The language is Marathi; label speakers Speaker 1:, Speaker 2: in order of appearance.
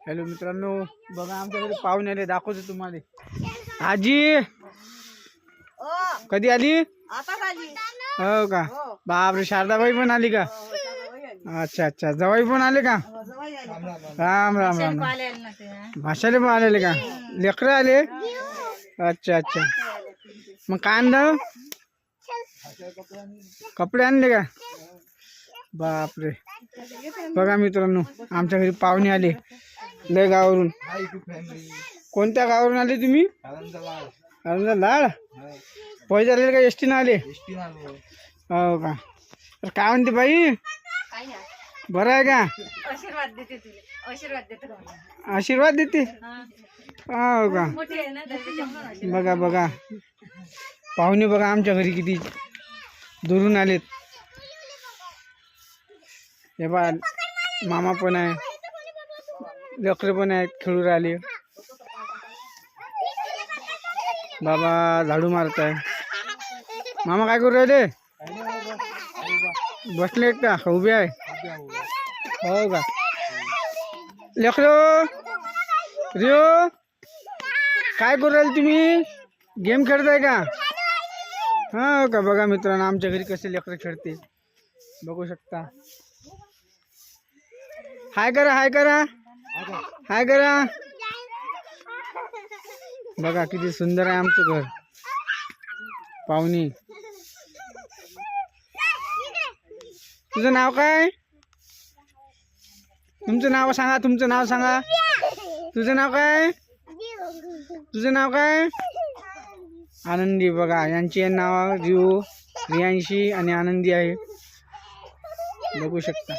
Speaker 1: हॅलो मित्रांनो, बघा आमच्याकडे पाहुणे आले, दाखवतो तुम्हाला। आजी कधी आली? हो का? बापरे, शारदाबाई पण आली का? अच्छा अच्छा, जवाई पण आले का? राम राम राम। भाषाले पण आलेले का? लेकरं आले? अच्छा अच्छा, मग काय आणलं? कपडे आणले का? बापरे, बघा मित्रांनो, आमच्या घरी पाहुणे आले लय गावावरून। कोणत्या गावावरून आले तुम्ही? आनंद लाड। पैसे आले का? एसटी न आले? हो का? तर काय म्हणते बाई, बरं आहे का? आशीर्वाद देते हो का? बघा बघा पाहुणे, बघा आमच्या घरी किती दुरून आलेत। हे बा, मामा पण आहे, लेकरं पण आहेत, खेळू राहिले। बाबा झाडू मारत आहे। मामा काय करू राहिले? बसले का उभे आहे? हो का? लेकरं रिओ काय करू राहिले तुम्ही? गेम खेळताय का? हो का? बघा मित्रांनो, आमच्या घरी कसे लेकरं खेळते बघू शकता। हाय करा, हाय करा, हाय करा। बघा किती सुंदर आहे आमचं घर। पाहुणी, तुझं नाव काय? तुमचं नाव सांगा, तुमचं नाव सांगा। तुझं नाव काय? तुझं नाव काय? आनंदी। बघा यांची नाव रिओ, रियांशी आणि आनंदी आहे, बघू शकता।